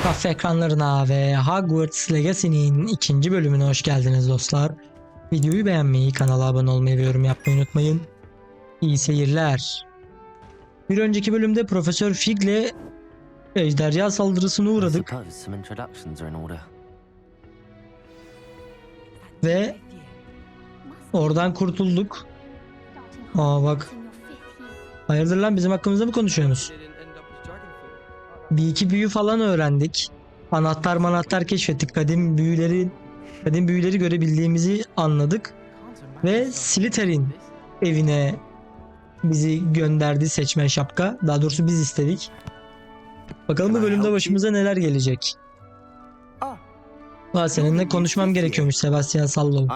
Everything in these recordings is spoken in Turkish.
Kafe ekranlarına ve Hogwarts Legacy'nin ikinci bölümüne hoş geldiniz dostlar. Videoyu beğenmeyi, kanala abone olmayı ve yorum yapmayı unutmayın. İyi seyirler. Bir önceki bölümde Profesör Fig'le ejderha saldırısına uğradık. Ve oradan kurtulduk. Aa bak. Hayırdır lan, bizim hakkımızda mı konuşuyorsunuz? Bir iki büyü falan öğrendik. Anahtar keşfettik. Kadim büyüleri görebildiğimizi anladık. Ve Slytherin evine bizi gönderdi seçmen şapka. Daha doğrusu biz istedik. Bakalım bu bölümde başımıza neler gelecek. Seninle konuşmam gerekiyormuş Sebastian Sallow.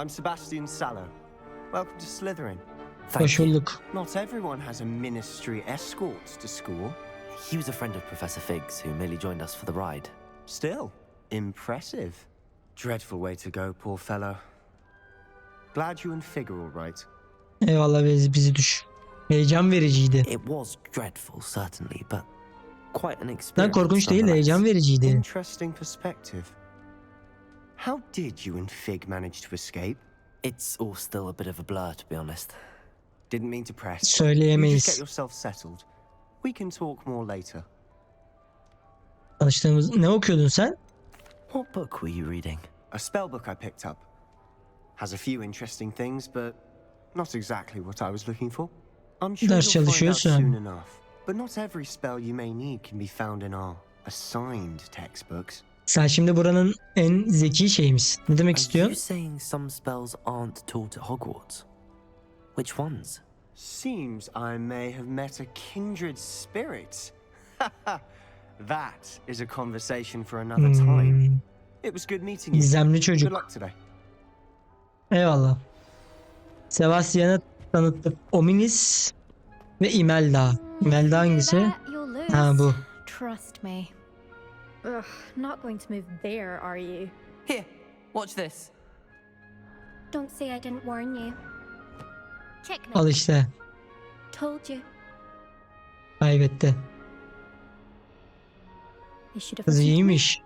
Hoş bulduk. Not everyone has a ministry escort to school. He was a friend of Professor Fig's who merely joined us for the ride. Still, impressive. Dreadful way to go, poor fellow. Glad you and Fig are all right. Eyvallah, bizi düş. Heyecan vericiydi. It was dreadful, certainly, but quite an experience. Korkunç değil, heyecan vericiydi. Interesting perspective. How did you and Fig manage to escape? It's all still a bit of a blur, to be honest. Didn't mean to press. Söyleyemeyiz. Just get yourself settled. We can talk more later. Tanıştığımız... Ne okuyordun sen? What book were you reading? A spell book I picked up. Has a few interesting things, but not exactly what I was looking for. I'm sure Ders you'll find out çalışıyorsun. soon enough. But not every spell you may need can be found in our assigned textbooks. Sen şimdi buranın en zeki şeyimiz. Ne demek Are you istiyorsun? saying some spells aren't taught at Hogwarts? Which ones? Seems I may have met a kindred spirit. That is a conversation for another time. It was good meeting you. Gizemli Good çocuk. luck today. Eyvallah. Sebastian'a tanıttık. Ominis ve Imelda. Imelda hangisi? Ha, bu. Trust me. Ugh, not going to move there, are you? Here, watch this. Don't say I didn't warn you. Check. Al işte. Told you. Kaybetti. You should have Kız listened to me. iyiymiş.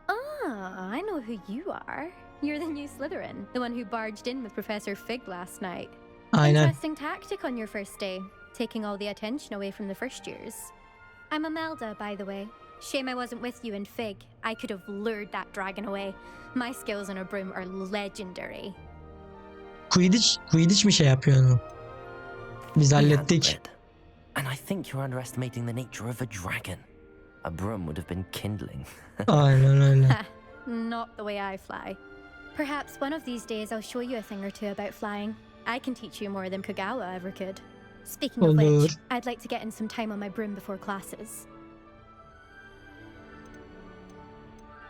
Ah, I know who you are. You're the new Slytherin, the one who barged in with Professor Fig last night. Aynen. Interesting tactic on your first day, taking all the attention away from the first years. I'm Imelda, by the way. Shame I wasn't with you and Fig. I could have lured that dragon away. My skills on a broom are legendary. Quidditch mi şey yapıyor onu? Biz hallettik. And I think you're underestimating the nature of a dragon. A broom would have been kindling. Aynen öyle. Not the way I fly. Perhaps one of these days I'll show you a thing or two about flying. I can teach you more than Kogawa ever could. Speaking of Olur. which, I'd like to get in some time on my broom before classes.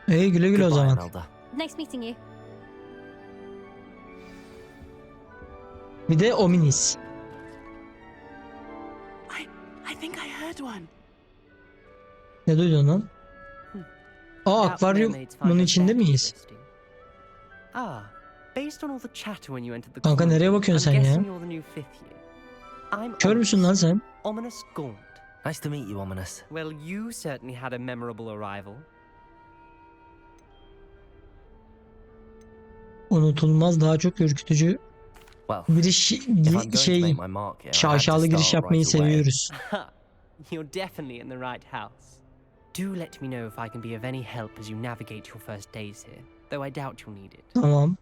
Güle güle o Goodbye, zaman. Imelda. Nice meeting you. Bir de Ominis. I think I heard one. Ne duydun lan? That Akvaryumun mermaid's find içinde very miyiz? interesting. Ah, based on all the chatter when you entered the Kanka, college, nereye bakıyorsun I'm sen ya? guessing you're the new fifth year. I'm Kör müsün lan sen? Ominous Gaunt. Nice to meet you, Ominous. Well, you certainly had a memorable arrival. Unutulmaz, daha çok ürkütücü. Well, Bir if I'm going to şey make my mark here, I had to şaşalı giriş start yapmayı right away. seviyoruz. Ha! You're definitely in the right house. Do let me know if I can be of any help as you navigate your first days here, though I doubt you'll need it. Tamam.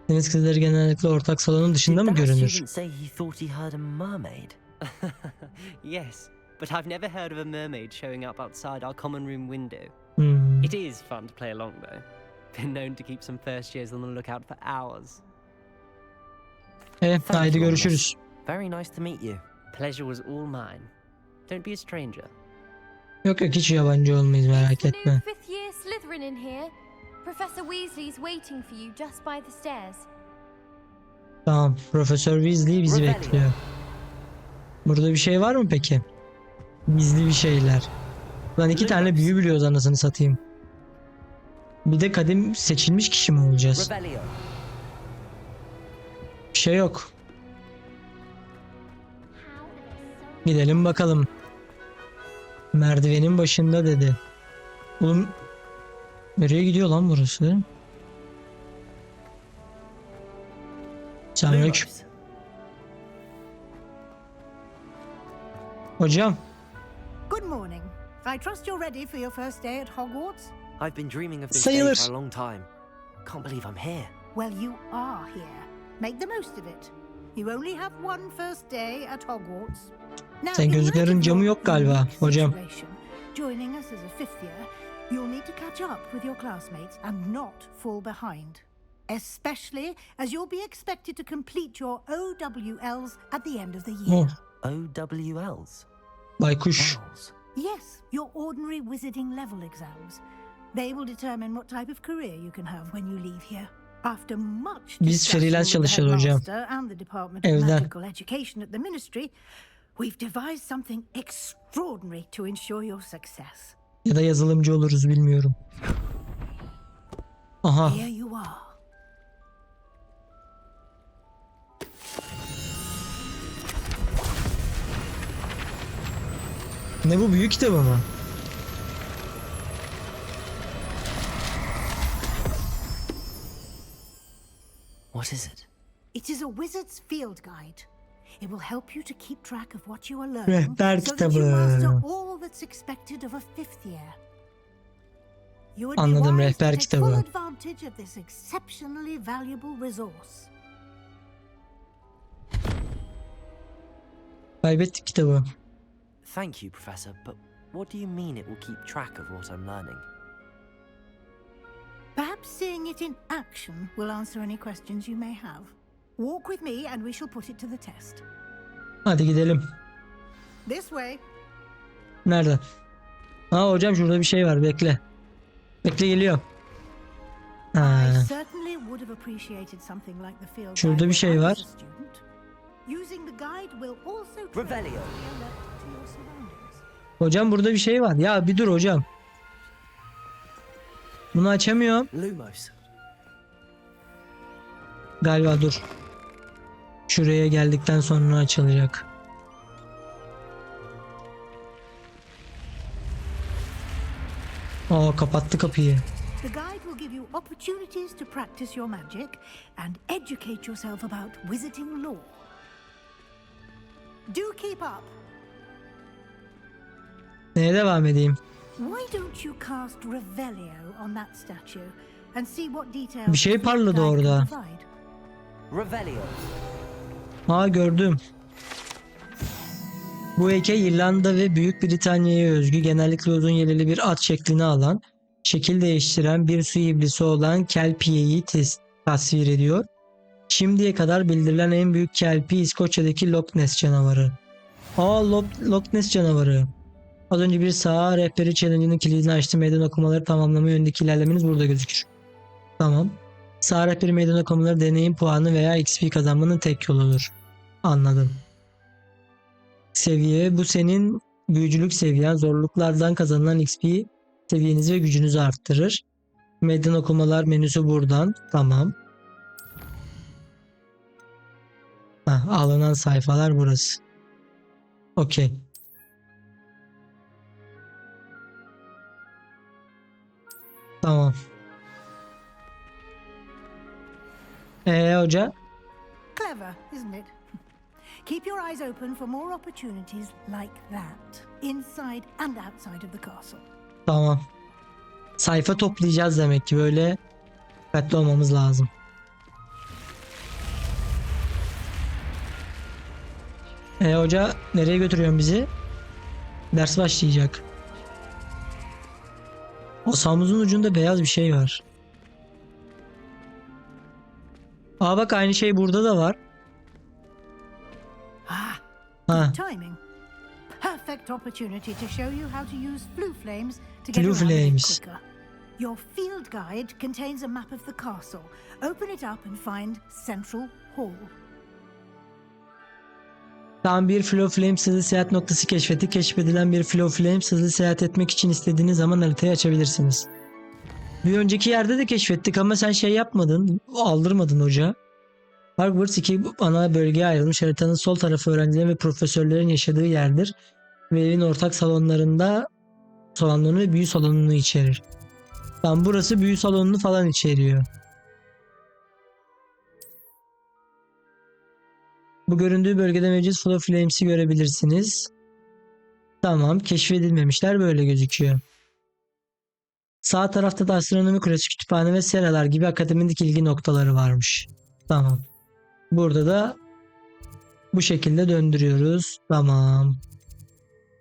Deniz kızları genellikle ortak salonun dışında mı Did that görünür? student say he thought he heard a mermaid? Yes, but I've never heard of a mermaid showing up outside our common room window. Hmm. It is fun to play along, though. Been known to keep some first years on the lookout for hours. Thank Haydi you, görüşürüz. Very nice to meet you. Pleasure was all mine. Don't be a stranger. Yok hiç yabancı olmayız, merak It's the etme. new fifth year Slytherin in here. Professor Weasley's waiting for you just by the stairs. Tamam, Profesör Weasley bizi Rebellion. bekliyor. Burada bir şey var mı peki? Gizli bir şeyler. Lan iki tane büyü biliyoruz anasını satayım. Bir de kadim seçilmiş kişi mi olacağız? Rebellion. Bir şey yok. Gidelim bakalım. Merdivenin başında dedi. Oğlum nereye gidiyor lan burası? Selamünaleyküm. Hocam. Good morning. I trust you're ready for your first day at Hogwarts? I've been dreaming of this Sayılır. day for a long time. Can't believe I'm here. Well, you are here. Make the most of it. You only have one first day at Hogwarts. Now, Sen in gözlüklerin light of camı your yok galiba unique hocam. situation, joining us as a fifth year, you'll need to catch up with your classmates and not fall behind. Especially as you'll be expected to complete your OWLs at the end of the year. Oh, OWLs? baykuş. Owls. Yes, your ordinary wizarding level exams. They will determine what type of career you can have when you leave here. After much Biz discussion freelance with the çalışıyoruz hocam. headmaster and the Department of Evden. Magical Education at the Ministry, we've devised something extraordinary to ensure your success. Ya da yazılımcı oluruz bilmiyorum. Aha. Here you are. Ne bu, büyük kitabı mı? What is it? It is a wizard's field guide. It will help you to keep track of what you are learning Rehber so that you kitabı. master all that's expected of a fifth year. You would be Anladım, wise to rehber take kitabı. full advantage of this exceptionally valuable resource. Kaybettik kitabı. Thank you, Professor, but what do you mean it will keep track of what I'm learning? Perhaps seeing it in action will answer any questions you may have. Walk with me and we shall put it to the test. Hadi gidelim. This way. Nerede? Ha hocam, şurada bir şey var, bekle. Bekle, geliyor. Ha. I certainly would have appreciated something like the field Şurada guide bir when şey I var. was a student. Using the guide will also train you to Revelio. be alert to your surroundings. Hocam burada bir şey var. Ya bir dur hocam. Bunu açamıyorum. Lumos. Galiba dur. Şuraya geldikten sonra açılacak. Aa, kapattı kapıyı. The guide will give you opportunities to practice your magic and educate yourself about wizarding lore. Do keep up. Neye devam edeyim? Why don't you cast Revelio on that statue and see what details Bir şey the field parladı guide can orada. provide? Revelio. Aa, gördüm. Bu heykel İrlanda ve Büyük Britanya'ya özgü, genellikle uzun yeleli bir at şeklini alan, şekil değiştiren bir su iblisi olan Kelpiye'yi tasvir ediyor. Şimdiye kadar bildirilen en büyük kelpi İskoçya'daki Loch Ness canavarı. Aa, Loch Ness canavarı. Az önce bir sağ rehberi challenge'ının kilidini açtı. Meydan okumaları tamamlama yönündeki ilerlemeniz burada gözükür. Tamam. Sağ rehberi meydan okumaları deneyim puanı veya XP kazanmanın tek yoludur. Anladım. Seviye, bu senin büyücülük seviyen. Zorluklardan kazanılan XP seviyenizi ve gücünüzü arttırır. Meydan okumalar menüsü buradan. Tamam. Alınan sayfalar burası. Okey. Tamam. Hoca? Clever, isn't it? Keep your eyes open for more opportunities like that, inside and outside of the castle. Tamam. Sayfa toplayacağız demek ki, böyle dikkatli olmamız lazım. Hoca nereye götürüyorsun bizi? Ders başlayacak. O samuzun ucunda beyaz bir şey var. Aa bak, aynı şey burada da var. Ah, Ha, good timing. Perfect opportunity to show you how to use flue flames to get Flue around a bit flames. quicker. Your field guide contains a map of the castle. Open it up and find Central Hall. tam bir Flow Flames hızlı seyahat noktası keşfetti. Keşfedilen bir Flow Flames hızlı seyahat etmek için istediğiniz zaman haritayı açabilirsiniz. Bir önceki yerde de keşfettik ama sen şey yapmadın, aldırmadın hoca. Hogwarts iki ana bölgeye ayrılmış. Haritanın sol tarafı öğrencilerin ve profesörlerin yaşadığı yerdir. ve evin ortak salonlarını ve büyü salonunu içerir. Tam burası büyü salonunu falan içeriyor. Bu göründüğü bölgede mevcut Flow Flames'i görebilirsiniz. Tamam, keşfedilmemişler, böyle gözüküyor. Sağ tarafta da astronomi kulesi, kütüphane ve seralar gibi akademik ilgi noktaları varmış. Tamam. Burada da bu şekilde döndürüyoruz. Tamam.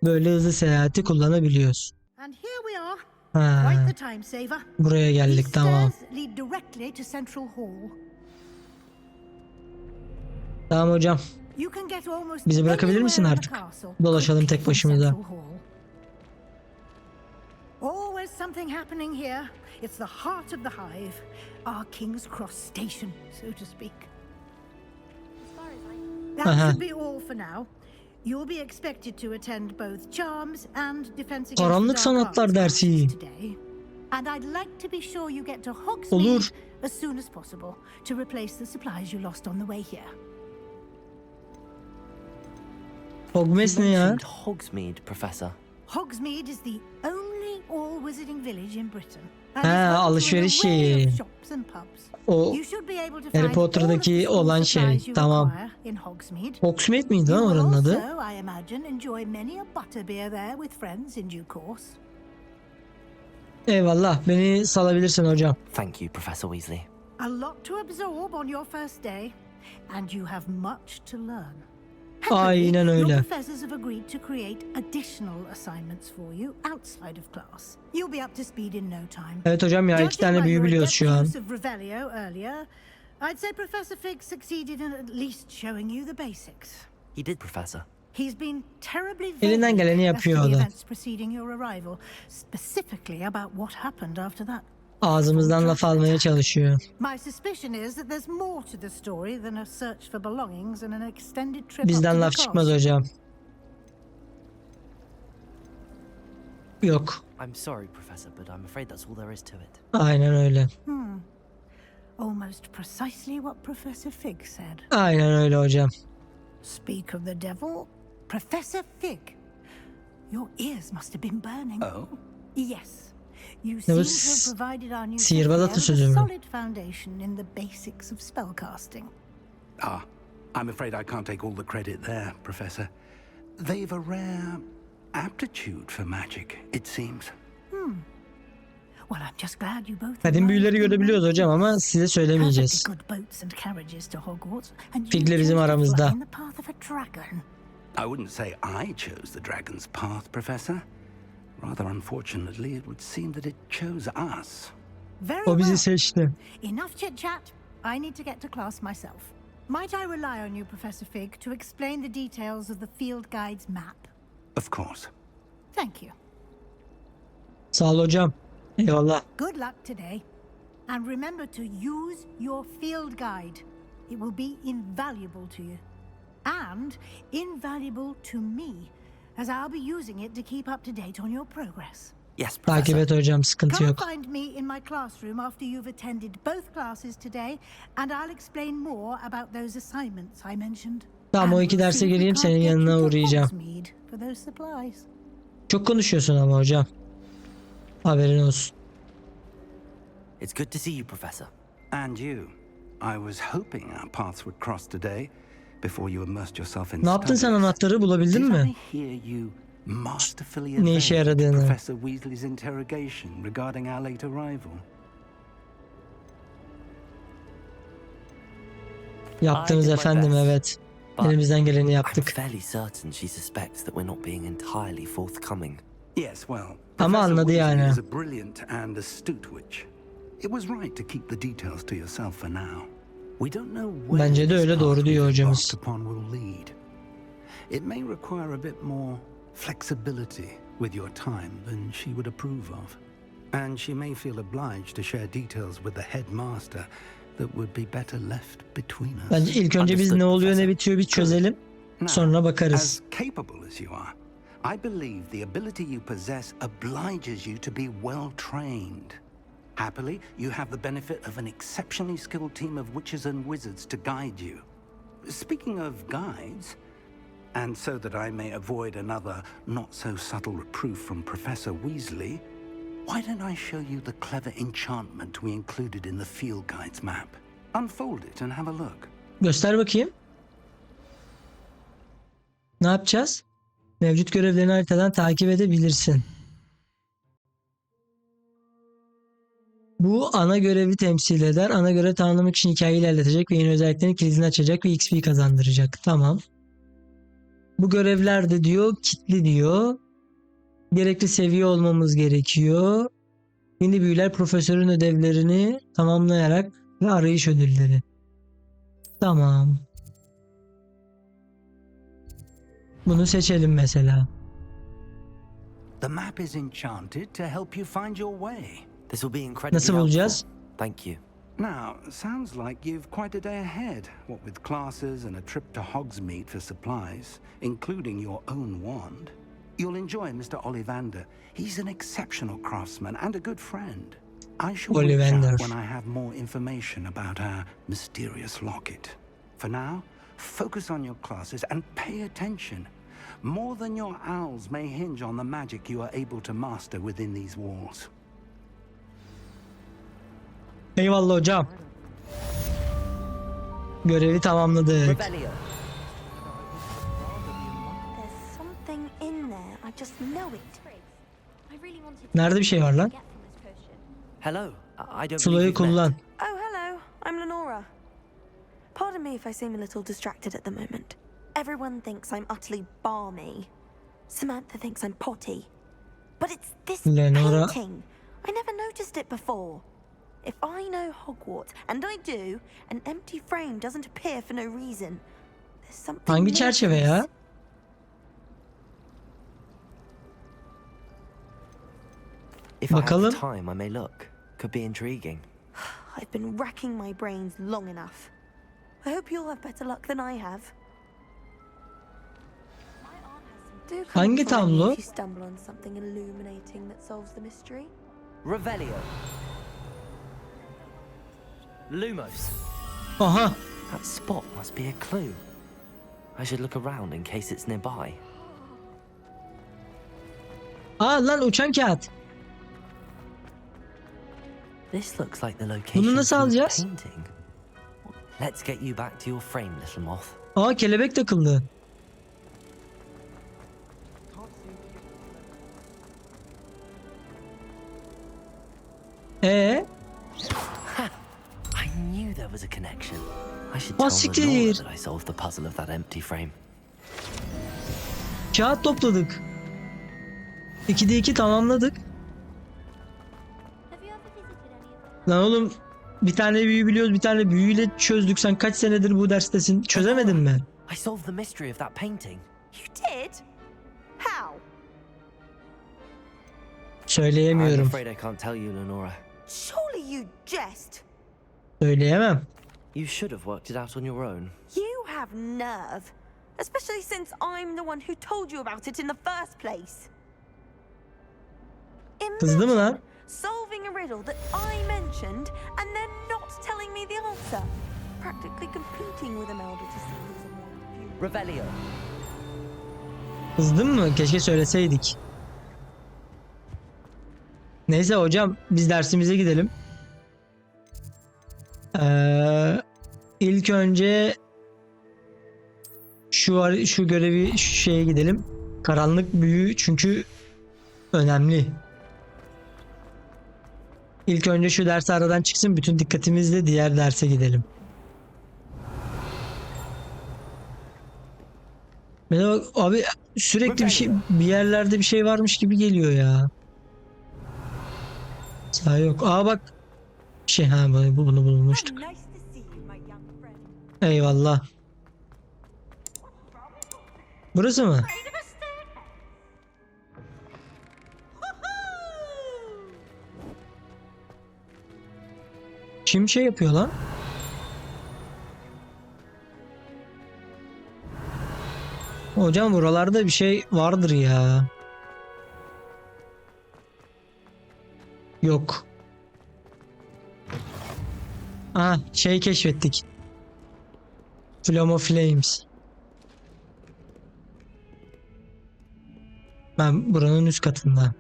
Böyle hızlı seyahati kullanabiliyoruz. And here we are. Ha, Quite the time saver. buraya geldik, These tamam. stairs lead directly to Central Hall. Tamam hocam. You can get almost Bizi bırakabilir misin anywhere in the artık? castle Dolaşalım quickly tek from başımıza. Central Hall. Always something happening here. It's the heart of the hive, our King's Cross station, so to speak. That should be all for now. You'll be expected to attend both charms and defense against Karanlık the dark Sanatlar arts dersi. classes today. And I'd like to be sure you get to Hogsmeade Olur. as soon as possible to replace the supplies you lost on the way here. Hogwarts ne ya? mentioned Hogsmeade, Professor. Hogsmeade is the only all-wizarding village in Britain. Ha, alışveriş şeyi. O Harry Potter'daki olan şey. Tamam. Hogsmeade miydi lan oranın adı? Eyvallah, beni salabilirsin hocam. Thank you, Professor Weasley. A lot to absorb on your first day, and you have much to learn. Aynen öyle. Your professors have agreed to create additional assignments for you outside of class. You'll be up to speed in no time. Evet hocam ya, 2 tane büyü biliyoruz şu an. I'd say Professor Fig succeeded in at least showing you the basics. He did, Professor. He's been terribly Elinden geleni vague as to yapıyor the o da. events preceding your arrival, specifically about what happened after that. Ağzımızdan laf almaya çalışıyor. My suspicion is that there's more to the story than a search for belongings and an extended trip up to Bizden the laf çıkmaz castle. hocam. Yok. I'm sorry, Professor, but I'm afraid that's all there is to it. Aynen öyle. Almost precisely what Professor Fig said. Aynen öyle hocam. Speak of the devil, Professor Fig. Your ears must have been burning. Oh? Yes. You Ne seem bu to have provided our new sihirbaz player with atasözü a mü? solid foundation in the basics of spellcasting. Ah, I'm afraid I can't take all the credit there, Professor. They've a rare aptitude for magic, it seems. Well, I'm just glad you both. Kadim büyüleri görebiliyoruz hocam ama size söylemeyeceğiz. Fig'le bizim aramızda. I wouldn't say I chose the dragon's path, Professor. Rather unfortunately, it would seem that it chose us. O bizi seçti. Enough chit chat. I need to get to class myself. Might I rely on you, Professor Fig, to explain the details of the field guide's map? Of course. Thank you. Sağ ol hocam. Eyvallah. Good luck today. And remember to use your field guide. It will be invaluable to you. And invaluable to me, as I'll be using it to keep up to date on your progress. Yes, Takip Professor. et hocam, sıkıntı Come yok. find me in my classroom after you've attended both classes today, and I'll explain more about those assignments I mentioned. Tamam, o And 2 we'll derse see if we geleyim, can't senin get you yanına to uğrayacağım. Hogsmeade for those supplies. Çok konuşuyorsun ama hocam. Haberin olsun. It's good to see you, Professor. And you. I was hoping our paths would cross today before you immersed yourself in Ne yaptın sen, studies. anahtarı bulabildin Did mi? I hear you masterfully Ne işe evade yaradığını. Professor Weasley's interrogation regarding our late arrival? Yaptınız I did my efendim, best. evet. But Elimizden geleni I'm yaptık. fairly certain she suspects that we're not being entirely forthcoming. Yes, well, Ama Professor anladı Weasley yani. is a brilliant and astute witch. It was right to keep the details to yourself for now. We don't know where Bence de this öyle, doğru path diyor we've hocamız. embarked upon will lead. It may require a bit more flexibility with your time than she would approve of. And she may feel obliged to share details with the headmaster that would be better left between us. Bence ilk önce biz ne oluyor ne bitiyor bir çözelim. Now, Sonra bakarız. as capable as you are, I believe the ability you possess obliges you to be well trained. Happily, you have the benefit of an exceptionally skilled team of witches and wizards to guide you. Speaking of guides, And so that I may avoid another not-so-subtle reproof from Professor Weasley, why don't I show you the clever enchantment we included in the field guide's map? Unfold it and have a look. Göster bakayım. Ne yapacağız? Mevcut görevlerini haritadan takip edebilirsin. Bu ana görevi temsil eder. Ana görev tamamlamak için hikayeyi ilerletecek ve yeni özelliklerin kilidini açacak ve XP kazandıracak. Tamam. Bu görevler de diyor kitli diyor. Gerekli seviye olmamız gerekiyor. Yeni büyüler profesörün ödevlerini tamamlayarak ve arayış ödülleri. Tamam. Bunu seçelim mesela. The map is enchanted to help you find your way. This will be incredibly Nasıl bulacağız? helpful. Thank you. Now, sounds like you've quite a day ahead, what with classes and a trip to Hogsmeade for supplies, including your own wand. You'll enjoy Mr. Ollivander. He's an exceptional craftsman and a good friend. I shall reach out when I have more information about our mysterious locket. For now, focus on your classes and pay attention. More than your owls may hinge on the magic you are able to master within these walls. Eyvallah hocam. Görevi tamamladık. There's something in there. I just know it. Nerede bir şey var lan? Hello. I don't Slow'yu believe you've met. kullan. Oh, hello. I'm Lenora. Pardon me if I seem a little distracted at the moment. Everyone thinks I'm utterly balmy. Samantha thinks I'm potty. But it's this Lenora. painting. I never noticed it before. If I know Hogwarts, and I do, an empty frame doesn't appear for no reason. There's something Hangi more to çerçeve this. ya? If I have Bakalım. the time, I may look. Could be intriguing. I've been racking my brains long enough. I hope you'll have better luck than I have. Do come Hangi and find me tablo? if you stumble on something illuminating that solves the mystery. Revelio. Lumos. Aha. That spot must be a clue. I should look around in case it's nearby. Aa lan uçan kağıt. This looks like the location Bunu nasıl from the alacağız? painting. Let's get you back to your frame, little moth. Aa kelebek takıldı. I knew there was a connection. I should Ah, tell siktir. Lenora that I solved the puzzle of that empty frame. Kağıt topladık. 2'de 2 tamamladık. Lan oğlum bir tane büyü biliyoruz, bir tane büyüyle çözdük. Sen kaç senedir bu derstesin? Çözemedin mi? I solved the mystery of that painting. You did? How? I'm Söyleyemiyorum. afraid I can't tell you, Lenora. Surely you jest. Söyleyemem. You should have worked it out on your own. You have nerve. Especially since I'm the one who told you about it in the first place. Kızdı mı lan? Solving a riddle that I mentioned and then not telling me the answer. Practically competing with Imelda to see who's a more beautiful. Revelio. Kızdın mı? Keşke söyleseydik. Neyse hocam biz dersimize gidelim. İlk önce şu görevi şu şeye gidelim. Karanlık büyü çünkü önemli. İlk önce şu ders aradan çıksın, bütün dikkatimizle diğer derse gidelim. Bana bak abi, sürekli bir yerlerde bir şey varmış gibi geliyor ya. Sağ yok. Aa bak. Bunu bulmuştuk. Nice to see you, my young friend. Eyvallah. Burası mı? Kim şey yapıyor lan? Hocam buralarda bir şey vardır ya. Yok. Aha şey keşfettik. Flame of Flames. Ben buranın üst katında.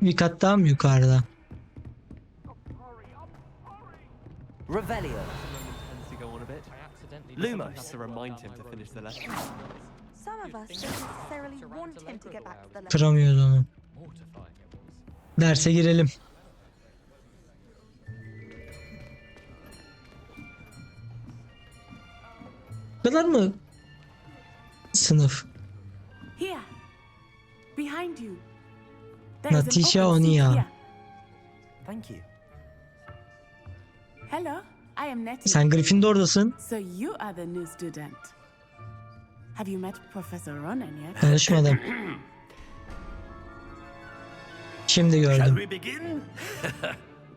Bir kat daha mı yukarıda? Revelio. Tends to go on a bit. Lumos. Have to remind him to finish the lesson. Some of us don't necessarily want him to get back to the lesson. Kıramıyoruz onu. Derse girelim. Bu kadar mı? Sınıf. Here, behind you. There is an Natisha open seat Onia. here. Thank you. Hello, I am Nettie. Sen Gryffindor'dasın. So you are the new student. Have you met Professor Ronan yet? Tanışmadım. Şimdi Shall gördüm. we begin?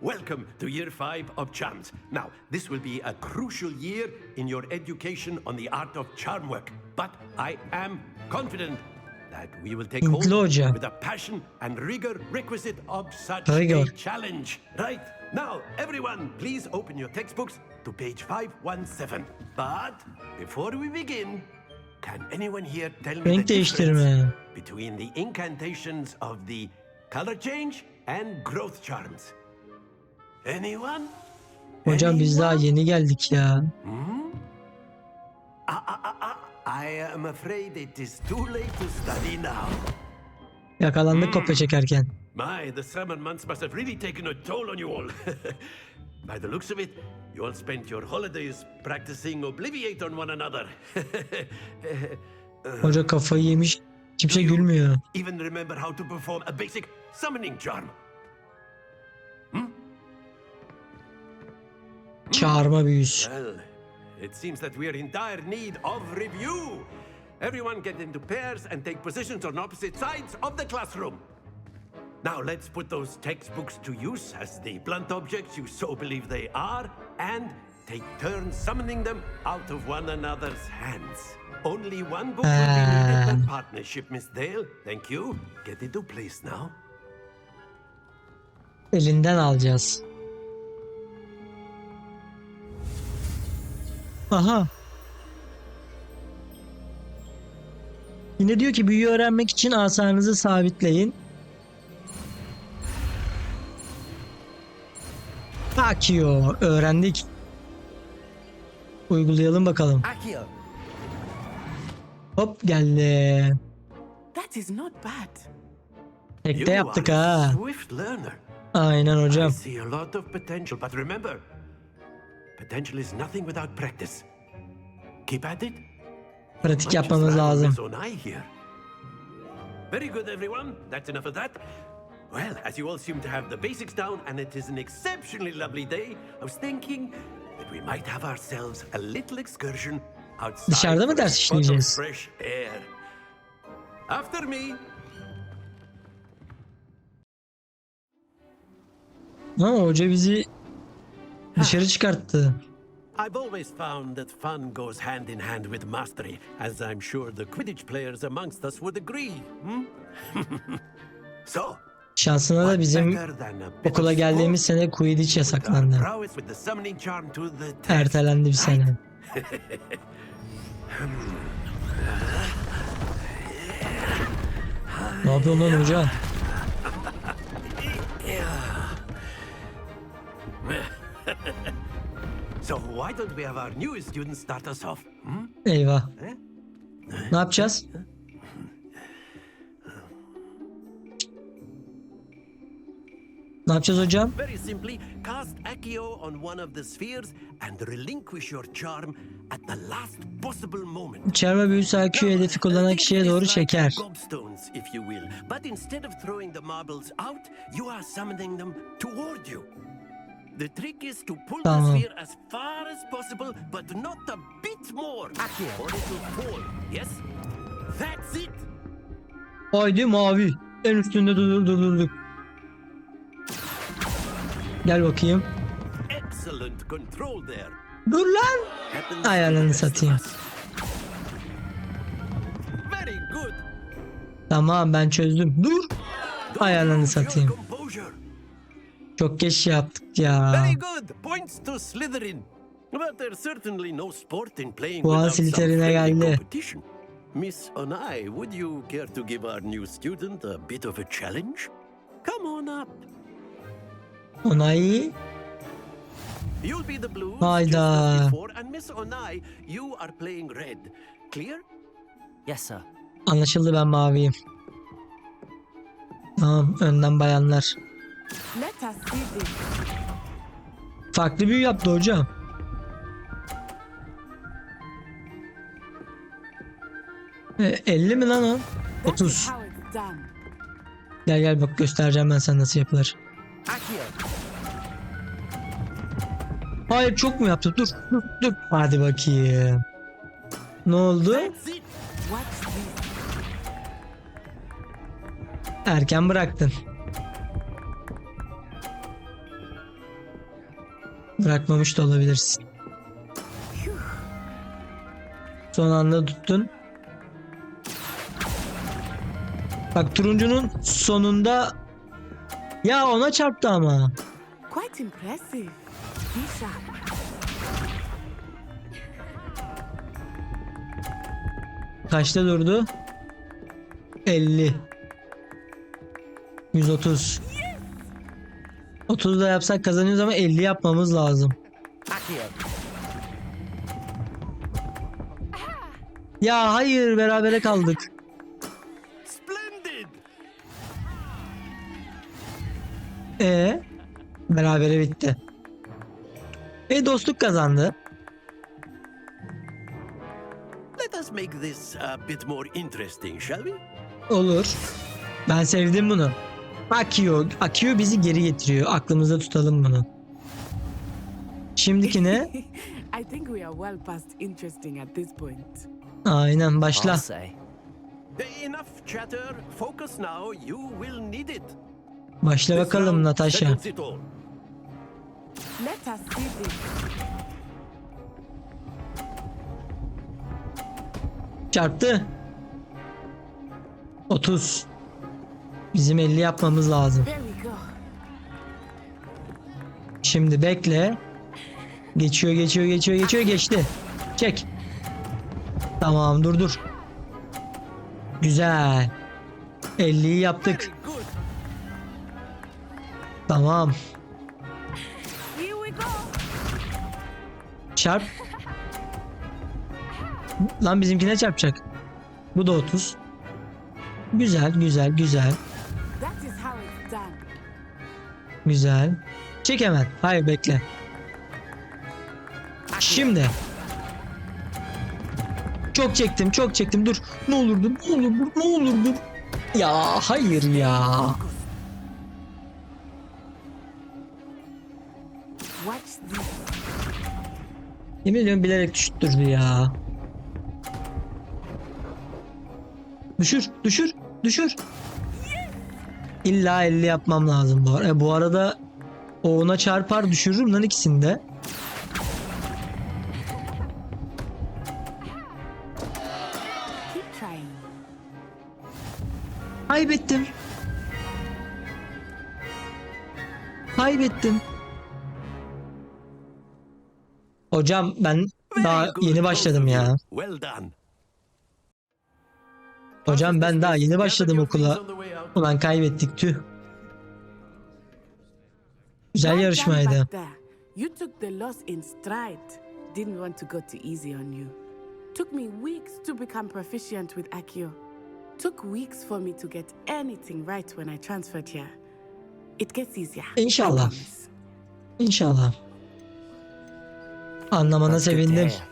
Welcome to year 5 of charms. Now, this will be a crucial year in your education on the art of charm work. But I am confident that we will take hold Hintli hoca. with the passion and rigor requisite of such Rigor. a challenge. Right, now, everyone, please open your textbooks to page 517. But before we begin, can anyone here tell me the Renk difference değiştirme. between the incantations of the color change and growth charms? Anyone? Hocam biz daha yeni geldik ya. I am afraid it is too late to study now. Yakalandık kopya çekerken. My, the summer months must have really taken a toll on you all. By the looks of it, you all spent your holidays practicing Obliviate on one another. Hoca kafayı yemiş. Kimse Do you gülmüyor. even remember how to perform a basic summoning charm? Çağırma büyüsü. Well, it seems that we are in dire need of review. Everyone get into pairs and take positions on opposite sides of the classroom. Now let's put those textbooks to use as the blunt objects you so believe they are, and take turns summoning them out of one another's hands. Only one book will be needed per partnership, Miss Dale. Thank you. Get into place now. Elinden alacağız. Aha. Yine diyor ki büyüyü öğrenmek için asanızı sabitleyin. Akıyor. Öğrendik. Uygulayalım bakalım. Accio. Hop geldi. That is not bad. Tekte You yaptık are a ha. swift learner. Aynen I hocam. see a lot of potential, but remember, potential is nothing without practice. Keep at it. Pratik Much yapmamız as rather lazım. miss on eye here. Very good, everyone. That's enough of that. Well, as you all seem to have the basics down, and it is an exceptionally lovely day, I was thinking that we might have ourselves a little excursion outside Dışarıda mı for a ders spot of işleyeceğiz? fresh air. After me. Ha, hoca bizi dışarı çıkarttı. I've always found that fun goes hand in hand with mastery, as I'm sure the Quidditch players amongst us would agree. So, Şansına da what bizim better than a bit okula of geldiğimiz sport sene Quidditch with our yasaklandı. prowess with the summoning charm to the test. Ertelendi bir sene. Ne yapıyorsun lan hoca? So why don't we have our newest student start us off? Eyvah. Ne yapacağız? Ne yapacağız hocam? Very simply, cast Accio on one of the spheres and relinquish your charm at the last possible moment. Çarpma büyüsü IQ hedefi kullanan Think kişiye of doğru this like çeker. gobstones, if you will. But instead of throwing the marbles out, you are summoning them toward you. The trick is to pull Tamam. the sphere as far as possible, but not a bit more. Accio. Or it will fall. Yes? That's it. Haydi mavi. En üstünde durdurduk. Gel bakayım. Excellent control there. Dur lan. Happens to Ayarlarını the best of satayım. us. Very good. Tamam ben çözdüm. Dur. Don't Ayarlarını lose your satayım. composure. Çok geç yaptık ya. Very good. Points to Slytherin. But there's certainly no sport in playing Puan without some silterine friendly geldi. competition. Miss Onai, would you care to give our new student a bit of a challenge? Come on up. Onay. You'll be the blue Hayda. just as before, and Miss Onai, you are playing red. Clear? Yes, sir. Anlaşıldı, ben maviyim. Tamam, önden bayanlar. Let us see this. Farklı büyü yaptı hocam. E, 50 mi lan o? That is 30. how it's done. Gel gel bak, göstereceğim ben sana nasıl yapılır. Accio. Hayır, çok mu yaptı? Dur dur dur. Hadi bakayım. Ne oldu? That's it. Watch this. Erken bıraktın. Bırakmamış da olabilirsin. Son anda tuttun. Bak, turuncunun sonunda ya ona çarptı ama. Quite impressive. Be sharp. Kaçta durdu? 50. 130. 30 da yapsak kazanıyoruz ama 50 yapmamız lazım. Accio. Ya hayır, berabere kaldık. Splendid. Berabere bitti. Dostluk kazandı. Let us make this a bit more interesting, shall we? Olur. Ben sevdim bunu. Akıyor bizi geri getiriyor. Aklımızda tutalım bunu. Şimdiki ne? I think we are well past interesting at this point. Aynen, I'll başla. say. Enough chatter. Focus now. You will need it. Başla This bakalım round Natasha. settles it all. Let us see this. Çarptı. 30. Bizim 50 yapmamız lazım. There we go. Şimdi bekle. Geçiyor geçti. Çek. Tamam, dur. Güzel. 50'yi yaptık. Very good. Tamam. Here we go. Çarp. Lan bizimkine çarpacak. Bu da 30. Güzel. That is how it's done. Güzel. Çek hemen. Hayır, bekle. Şimdi. Çok çektim. Dur. Ne olurdu. Ya hayır ya. Watch this. Yemin ediyorum bilerek düşürdü ya. Düşür. İlla 50 yapmam lazım bu arada. Bu arada o ona çarpar, düşürürüm lan ikisini de. Keep trying. Kaybettim. Hocam ben daha Very good, yeni both başladım of ya. you. Well done. Hocam ben daha yeni başladım Gather your okula. things on the way out. Ulan kaybettik, tüh. Güzel Well done yarışmaydı. back there. You took the loss in stride. Didn't want to go too easy on you. Took me weeks to become proficient with Accio. Took weeks for me to get anything right when I transferred here. It gets easier. I İnşallah. promise. İnşallah. Anlamana That's good to sevindim. hear.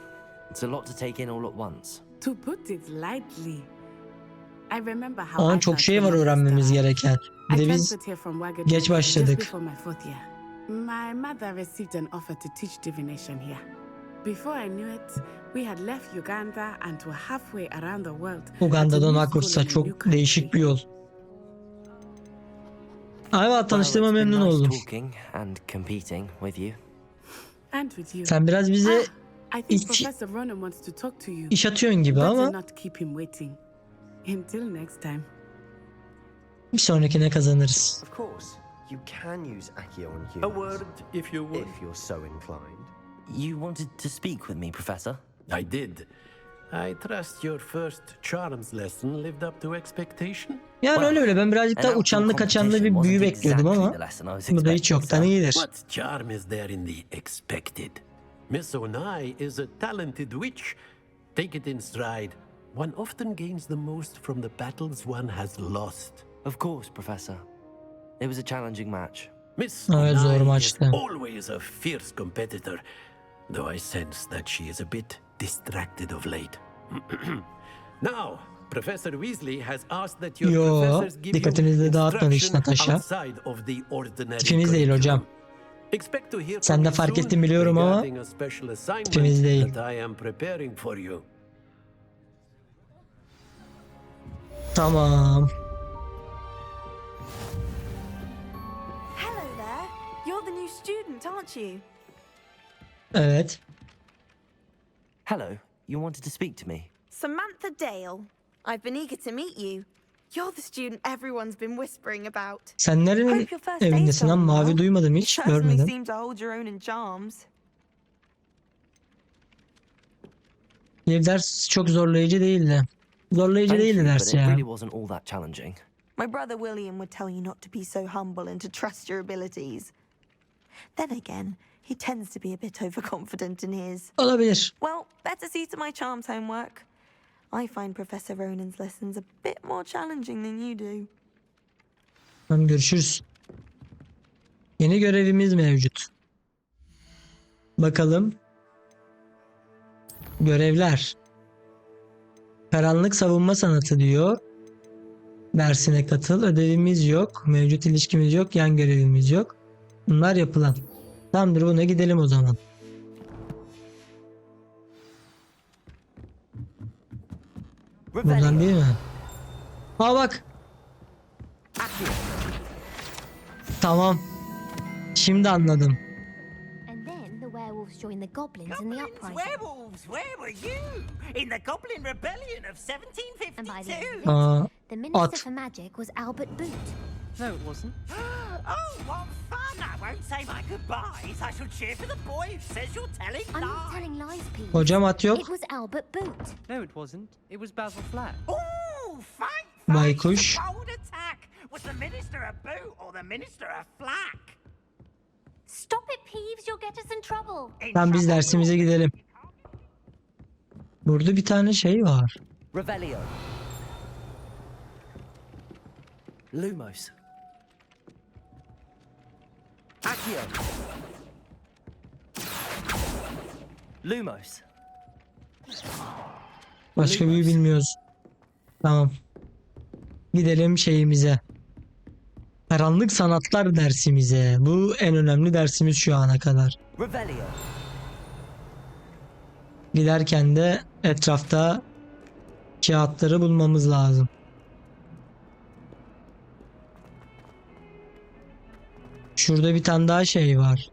It's a lot to take in all at once. To put it lightly. I remember how Ama I çok felt şey when var I öğrenmemiz first gereken. arrived. Bir I de biz transferred here from Wagadugu geç başladık. just before my 4th year. My mother received an offer to teach divination here. Before I knew it, we had left Uganda and were halfway around the world. Uganda'dan at a new Hogwarts'a school in a çok new değişik country. bir yol. Ayva, tanıştığıma Well, it's been memnun nice oldum. talking and competing with you. And with you. Sen biraz bize I think iş- Professor Ronan wants to talk to you. iş atıyorsun gibi Better ama not keep him waiting. Until next time. bir sonrakine kazanırız. Of course, you can use Accio on A humans. word, if you would. If you're so inclined. You wanted to speak with me, Professor? I did. I trust your first charms lesson lived up to expectation. Yani öyle ben birazcık daha uçanlı kaçanlı bir büyü bekliyordum ama bu da hiç yoktan iyidir. What charm is there in the expected? Miss Onai is a talented witch. Take it in stride. One often gains the most from the battles one has lost. Of course, Professor. It was a challenging match. Miss Evet, zor Onai is maçtı. always a fierce competitor, though I sense that she is a bit distracted of late. Now, Professor Weasley has asked that your Yo, professors give dikkatinizi you dağıtmadı hiç instruction Natasha. outside of the ordinary Tipimiz değil hocam. curriculum. Expect to hear Sen from de me fark soon ettin biliyorum ama regarding a special assignment tipimiz değil. that I am preparing for you. Tamam. Hello there. You're the new student, aren't you? Evet. Hello, you wanted to speak to me? Samantha Dale. I've been eager to meet you. You're the student everyone's been whispering about. Sen nerenin Hope your first day's evindesin lan? going Mavi well. duymadım You hiç. certainly Görmedim. seem to hold your own in charms. Bir ders çok zorlayıcı değildi. Zorlayıcı Thank değildi you, ders but it ya. really wasn't all that challenging. My brother William would tell you not to be so humble and to trust your abilities. Then again, he tends to be a bit overconfident in his. Olabilir. Well, better see to my charms homework. I find Professor Ronan's lessons a bit more challenging than you do. Tamam, görüşürüz. Yeni görevimiz mevcut. Bakalım. Görevler. Karanlık savunma sanatı diyor. Dersine katıl. Ödevimiz yok. Mevcut ilişkimiz yok. Yan görevimiz yok. Bunlar yapılan. Tamamdır, buna gidelim o zaman. Buradan değil mi? Aa bak. Tamam. Şimdi anladım. And then the werewolves joined the goblins in the uprising. Werewolves, where were you? In the Goblin Rebellion of And by the end 1752? of Aa, it, the Minister at. for Magic was Albert Boot. No, it wasn't. Oh, what fun! I won't say my goodbyes. I shall cheer for the boy who says you're telling I'm not lies. telling lies, Pete. Hocam at yok. It was Albert Boot. No, it wasn't. It was Basil Flack. Ooh, fight! Baykuş. Bold attack! Was the Minister a boot or the Minister a flack? Stop it, Peeves. You'll get us in trouble. Tamam, biz dersimize gidelim. Burada bir tane şey var. Revelio. Lumos. Accio. Lumos. Başka büyü bilmiyoruz. Tamam. Gidelim şeyimize. Karanlık sanatlar dersimize. Bu en önemli dersimiz şu ana kadar. Revelio. Giderken de etrafta kağıtları bulmamız lazım. Şurada bir tane daha şey var.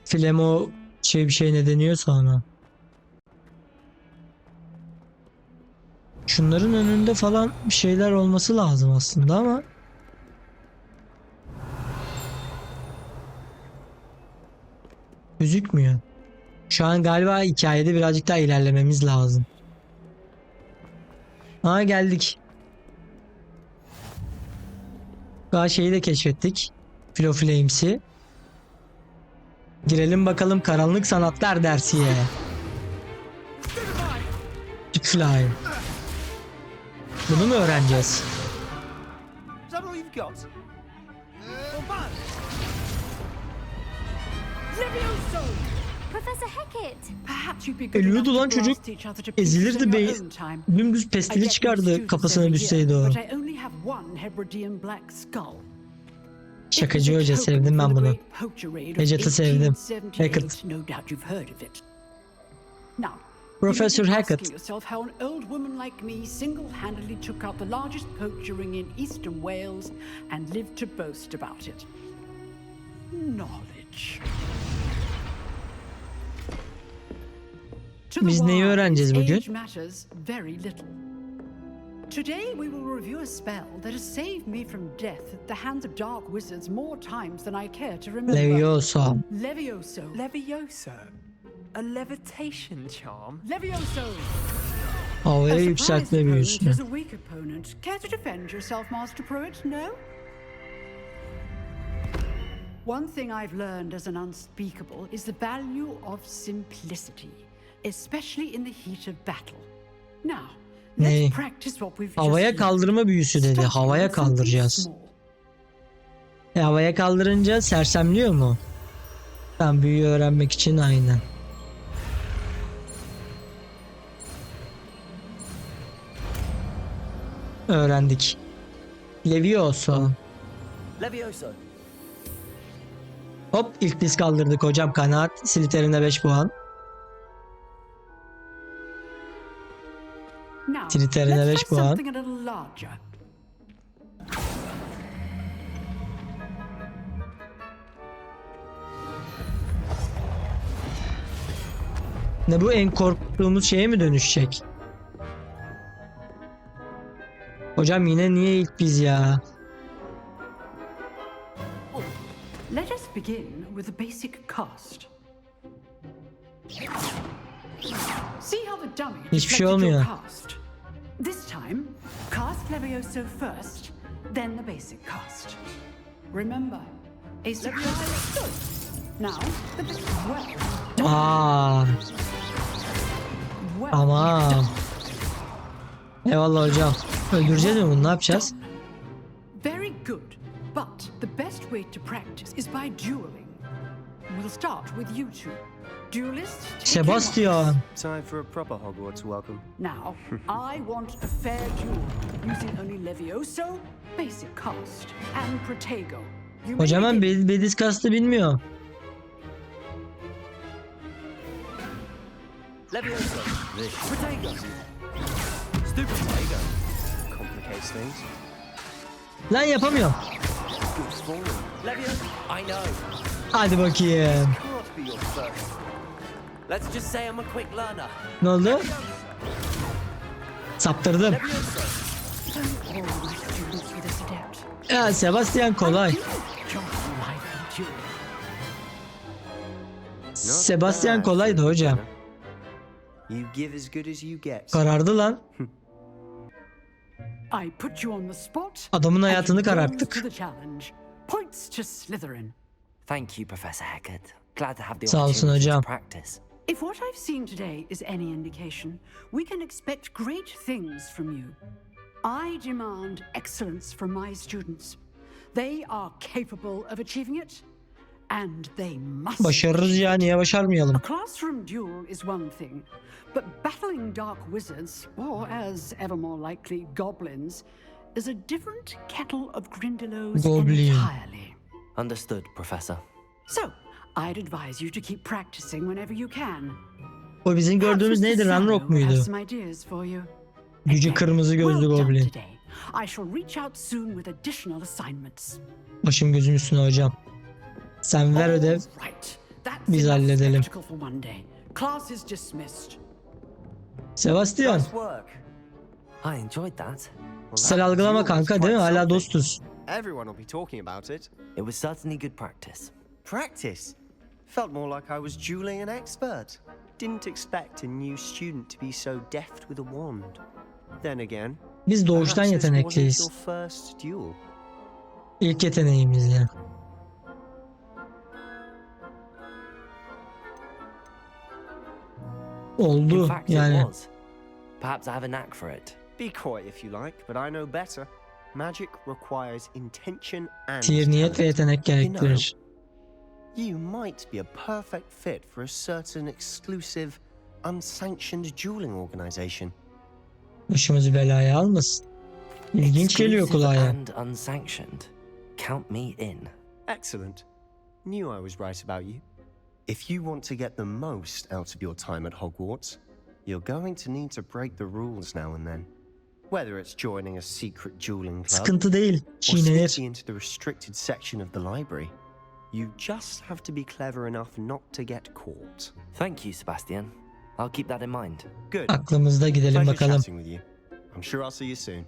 Flemo bir şey ne deniyorsa ona. Şunların önünde falan bir şeyler olması lazım aslında ama gözükmüyor. Şu an galiba hikayede birazcık daha ilerlememiz lazım. Aa, geldik. Daha şeyi de keşfettik. Flames'i. Girelim bakalım karanlık sanatlar dersiye. Fly. Bunu mu öğreneceğiz? Professor Hecat. Ölüyordu lan çocuk. Ezilirdi beyin. Dümdüz pestili çıkardı kafasına düşseydi o. Şakacı hoca, sevdim ben bunu. Hackett'ı sevdim. Hackett. Professor Hackett. Asking yourself how an old woman like me single-handedly took out the largest poacher ring in eastern Wales and lived to boast about it. Knowledge. Biz neyi öğreneceğiz bugün? Today we will review a spell that has saved me from death at the hands of dark wizards more times than I care to remember. Levioso. Levioso. Levioso? A levitation charm? Levioso! Havaya A yükseltme surprised büyüsü. opponent is a weak opponent. Care to defend yourself, Master Pruitt? No? One thing I've learned as an unspeakable is the value of simplicity, especially in the heat of battle. Now, Ne? let's practice what we've Havaya just kaldırma büyüsü dedi. Havaya kaldıracağız. Havaya kaldırınca sersemliyor mu? Tam büyüyü öğrenmek için aynen. Öğrendik. Levioso. Levioso. Hop ilk biz kaldırdık hocam. Kanaat. Slytherin'e 5 puan. Now, Slytherin'e let's 5 try puan. something a little larger. Ne bu, en korktuğumuz şeye mi dönüşecek? Hocam yine niye ilk biz ya? Let us begin with the basic cast. See how the dummy Hiçbir şey deflected your olmuyor. cast. This time, cast Levioso first, then the basic cast. Remember, a surprise. Now, the basic well. Aa, Well. tamam. Eyvallah hocam. Öldüreceğiz mi bunu? Ne yapacağız? Very good. But the best way to practice is by dueling. We'll start with you two. Duelist, take your Sebastian. marks. Time for a proper Hogwarts welcome. Now, I want a fair duel using only Levioso, basic cast, and Protego. You may Hocam ben begin. Bedis kastı bilmiyor. Levioso. Protego. Stupid Protego. Complicates things. Lan yapamıyorum. Good form. Levioso. I know. Hadi bakayım. Can't be your first. Let's just say I'm a quick learner. Ne oldu? Saptırdım. Levioso. Don't all my students with this adept. Ya Sebastian kolay. Your lively duel. Sebastian kolaydı hocam. You give as good as you get. Karardı lan. I put you on the spot. Adamın and hayatını you rose kararttık. to the challenge. Points to Slytherin. Thank you, Professor Haggard. Glad to have the Sağ olsun opportunity to hocam. practice. If what I've seen today is any indication, we can expect great things from you. I demand excellence from my students. They are capable of achieving it, and they must. Başarırız ya, niye başarmayalım? A classroom duel is one thing, but battling dark wizards, or as ever more likely, goblins, is a different kettle of Grindylows Goblin. entirely. Understood, Professor. So, I'd advise you to keep practicing whenever you can. O bizim gördüğümüz neydi? Ranrock muydu? Gücü kırmızı gözlü goblin. I shall reach out soon with additional assignments. Başım gözüm üstüne hocam. Sen ver ödev. Right. That's Biz enough halledelim. spectacle for one day. Class is dismissed. Sebastian. Nice work. I enjoyed that. Sel algılama kanka, değil mi? Hala dostuz. Everyone will be talking about it. It was certainly good practice. Practice? Felt more like I was dueling an expert. Didn't expect a new student to be so deft with a wand. Then again, Biz doğuştan perhaps this yetenekliyiz. wasn't your first duel. İlk yeteneğimiz ya. In Oldu fact, it yani. was. Perhaps I have a knack for it. Be coy if you like, but I know better. Magic requires intention and Tier niyet ve talent. yetenek gerektirir. You might be a perfect fit for a certain exclusive, unsanctioned dueling organization. Başımızı belaya almasın. İlginç geliyor Exclusive kulağa. and unsanctioned. Count me in. Excellent. Knew I was right about you. If you want to get the most out of your time at Hogwarts, you're going to need to break the rules now and then. Whether it's joining a secret dueling club Sıkıntı değil. or Çiğnenir. sneaking into the restricted section of the library, you just have to be clever enough not to get caught. Thank you, Sebastian. I'll keep that in mind. Good. Aklımızda, gidelim Pleasure bakalım. chatting with you. I'm sure I'll see you soon.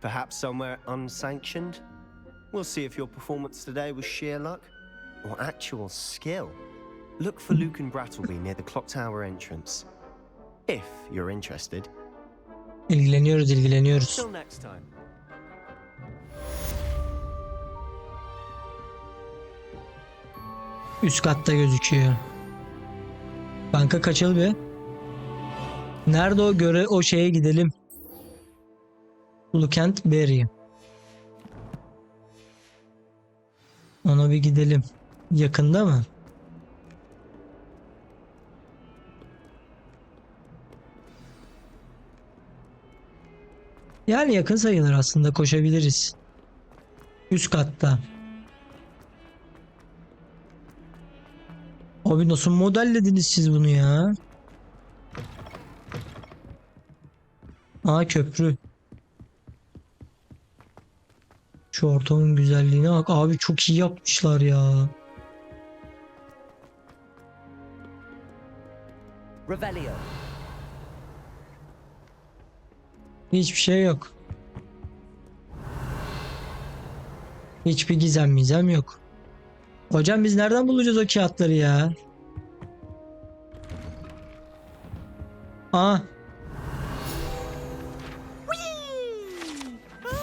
Perhaps somewhere unsanctioned? We'll see if your performance today was sheer luck or actual skill. Look for Luke and Brattleby near the clock tower entrance. If you're interested. İlgileniyoruz. Till next time. Üst katta gözüküyor. Kanka kaçıl be. Nerede o o şeye gidelim. Look and Berry. Ona bir gidelim. Yakında mı? Yani yakın sayılır aslında, koşabiliriz. Üst katta. Abi nasıl modellediniz siz bunu ya? Aa, köprü. Şu ortamın güzelliğine bak abi, çok iyi yapmışlar ya. Revelio. Hiçbir şey yok. Hiçbir gizem yok. Hocam biz nereden bulacağız o kağıtları ya? Aa.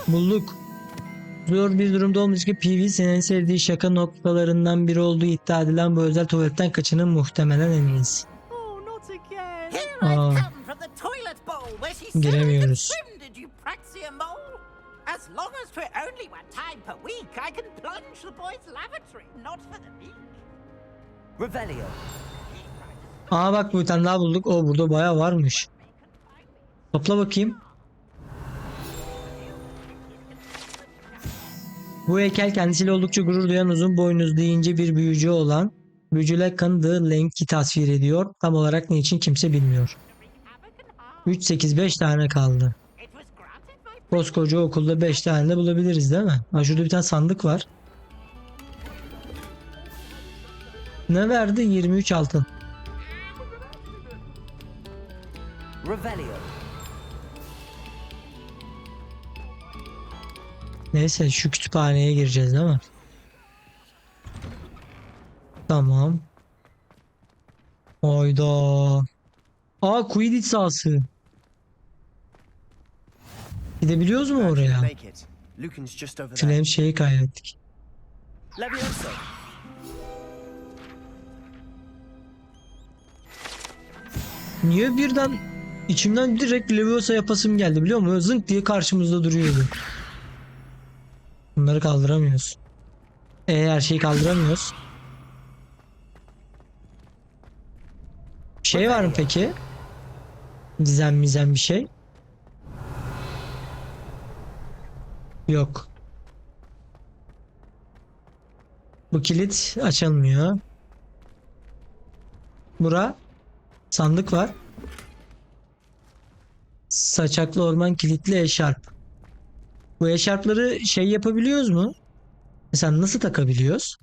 Bulduk. Zor bir durumda olmuş ki PV senin en sevdiği şaka noktalarından biri olduğu iddia edilen bu özel tuvaletten kaçının muhtemelen en iyisi. Aa. Giremiyoruz. As long as for only one time per week, I can plunge the boys' lavatory, not for the week. Revelio. Aa bak, bir tane daha bulduk. O burada bayağı varmış. Topla bakayım. Bu heykel kendisiyle oldukça gurur duyan uzun boynuzlu ince bir büyücü olan büyücülük kanıdığı Lenk'i tasvir ediyor. Tam olarak ne için kimse bilmiyor. 3, 8, 5 tane kaldı. Koskoca okulda 5 tane de bulabiliriz değil mi? Ha, şurada bir tane sandık var. Ne verdi? 23 altın. Revelio. Neyse, şu kütüphaneye gireceğiz değil mi? Tamam. Hayda. Aa, Quidditch sahası. Gidebiliyoruz mu oraya? Flame şeyi kaybettik. Levioso. Niye birden içimden direkt Leviosa yapasım geldi biliyor musun? Zınk diye karşımızda duruyordu. Bunları kaldıramıyoruz. Her şeyi kaldıramıyoruz. Bir şey var mı peki? Gizem bir şey. Yok. Bu kilit açılmıyor. Bura sandık var. Saçaklı orman kilitli eşarp. Bu eşarpları şey yapabiliyoruz mu? Mesela nasıl takabiliyoruz?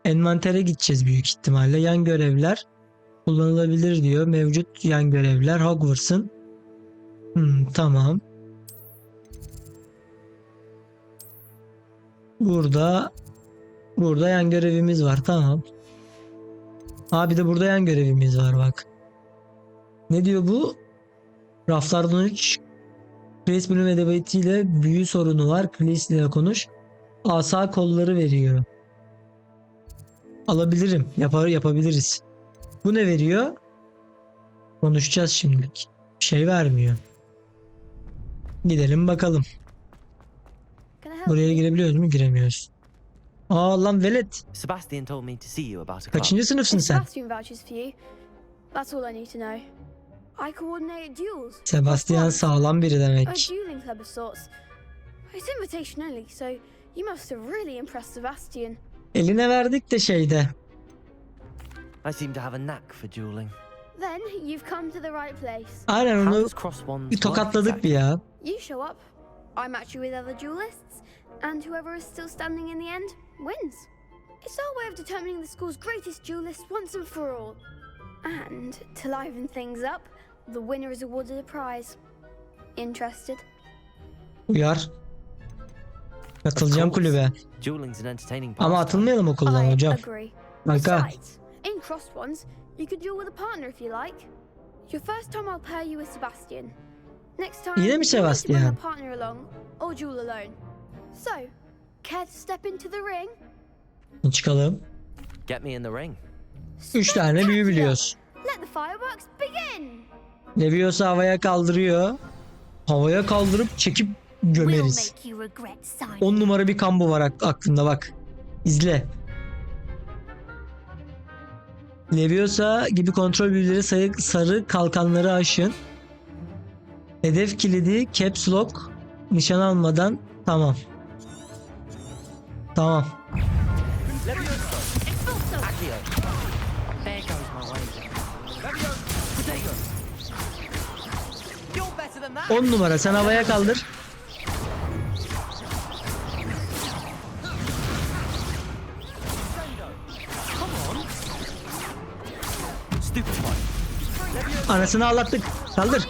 Envantere gideceğiz büyük ihtimalle. Yan görevler kullanılabilir diyor. Mevcut yan görevler Hogwarts'ın. Tamam. Burada yan görevimiz var. Tamam. Bir de burada yan görevimiz var bak. Ne diyor bu? Raflardan 3 Chris bölüm edebiyatıyla büyü sorunu var. Chris ile konuş. Asa kolları veriyor. Alabilirim. Yapabiliriz. Bu ne veriyor? Konuşacağız şimdilik. Bir şey vermiyor. Gidelim bakalım. Buraya girebiliyoruz mu? Giremiyoruz. Lan velet. Sebastian told me to see you about a club. Kaçıncı sınıfsın sen? Sebastian sağlam biri demek. Eline verdik de şeyde. I seem to have a knack for dueling. Then you've come to the right place. Aynen, onu bir tokatladık bir ya. You show up, I match you with other duelists, and whoever is still standing in the end wins. It's our way of determining the school's greatest duelist once and for all. And to liven things up, the winner is awarded a prize. Interested? Uyar. Katılacağım kulübe. Dueling's an entertaining Ama pastime. atılmayalım okuldan I hocam. agree. Kanka. Besides, in crossed ones, you could duel with a partner if you like. Your first time I'll pair you with Sebastian. Next time, Yine mi you want to bring Sebastian? a partner along or duel alone. So, care to step into the ring? Çıkalım. Get me in the ring. 3 tane büyü biliyoruz. Let the fireworks begin. Leviosa havaya kaldırıyor. Havaya kaldırıp çekip gömeriz. 10 numara bir combo var aklında bak. İzle. Leviosa gibi kontrol büyüleri sarı kalkanları aşın. Hedef kilidi caps lock nişan almadan tamam. Tamam. There goes my wager. Potato. You're better than that. 10 numara sen havaya kaldır. Anasını ağlattık. Kaldır.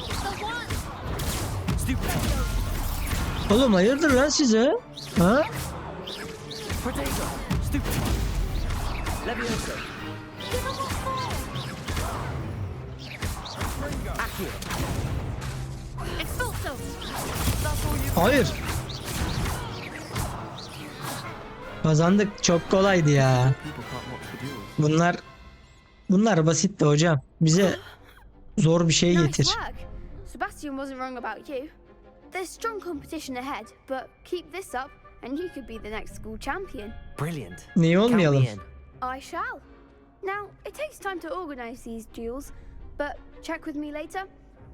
Oğlum hayırdır lan size? Ha? Hayır. Kazandık. Çok kolaydı ya. Bunlar basitti hocam. Bize zor bir şey Nice getir. work. Sebastian wasn't wrong about you. There's strong competition ahead, but keep this up and you could be the next school champion. Brilliant. Niye olmayalım? Count me in. I shall. Now, it takes time to organize these duels, but check with me later.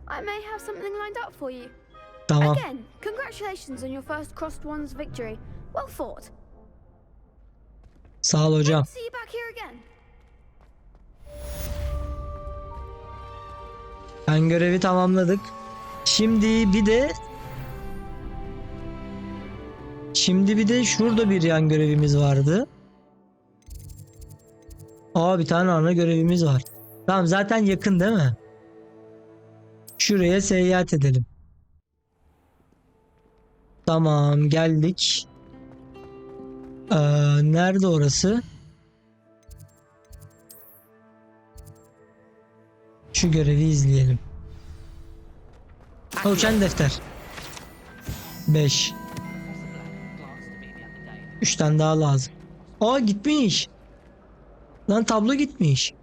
I may have something lined up for you. Tamam. Again, congratulations on your first Crossed Ones victory. Well fought. Sağ ol hocam. See you back here again. Ben görevi tamamladık. Şimdi bir de şurada bir yan görevimiz vardı. Bir tane ana görevimiz var. Tamam zaten yakın değil mi? Şuraya seyahat edelim. Tamam geldik. Nerede orası? Şu görevi izleyelim. Uçan defter. 5. 3 tane daha lazım. Gitmiş. Lan tablo gitmiş.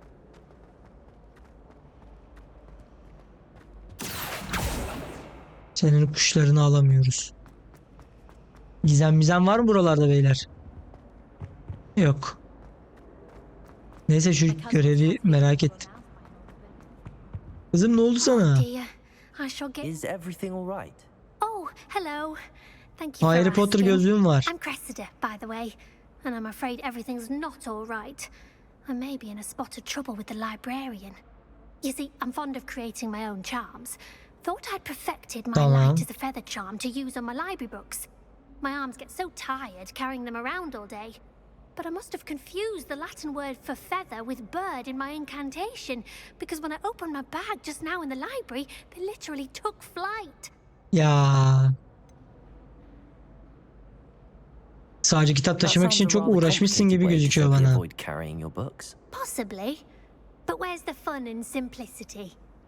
Senin kuşlarını alamıyoruz. Gizem var mı buralarda beyler? Yok. Neyse şu görevi merak ettim. Kızım ne oldu sana? Is everything all right? Oh, hello. Thank you for Harry Potter asking. gözlüğüm var. I'm Cressida, by the way, and I'm afraid everything's not all right. I may be in a spot of trouble with the librarian. You see, I'm fond of creating my own charms. Thought I'd perfected my light as a feather charm to use on my library books. My arms get so tired carrying them around all day. But I must have confused the Latin word for feather with bird in my incantation, because when I opened my bag just now in the library, they literally took flight. Ya. Sadece kitap taşımak için çok uğraşmışsın gibi gözüküyor bana. Possibly. But where's the fun in simplicity?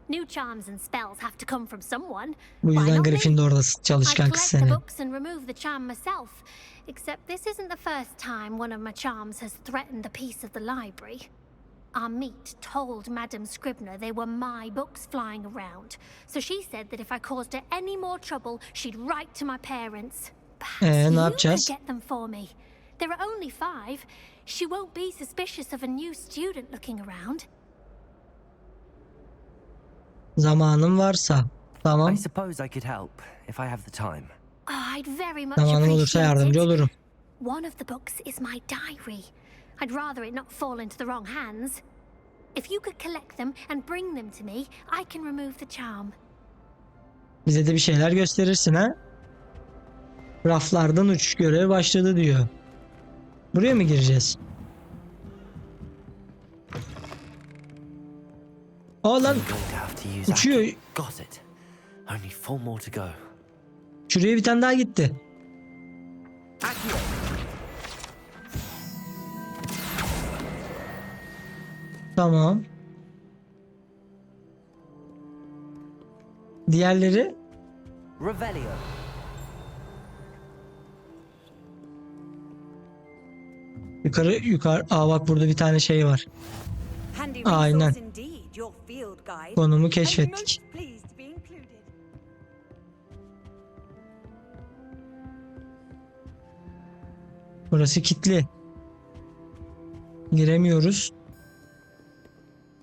New charms and spells have to come from someone. Bu yüzden Gryffindor'da çalışkan kız seni. I collect the books and remove the charm myself. Except this isn't the first time one of my charms has threatened the peace of the library. Our meet told Madame Scribner they were my books flying around. So she said that if I caused her any more trouble, she'd write to my parents. Perhaps ne you yapacağız? could get them for me. There are only 5. She won't be suspicious of a new student looking around. Zamanım varsa. Tamam. I suppose I could help if I have the time. I'd very much Zamanım olursa appreciate yardımcı it. olurum. One of the books is my diary. I'd rather it not fall into the wrong hands. If you could collect them and bring them to me, I can remove the charm. Bize de bir şeyler gösterirsin ha? Raflardan uçuş görevi başladı diyor. Buraya mı gireceğiz? Lan uçuyor. Got it. Only 4 more to go. Şuraya bir tane daha gitti. Tamam. Diğerleri? Revelio. Yukarı. Aa bak burada bir tane şey var. Aynen. Konumu keşfettik. Burası kilitli. Giremiyoruz.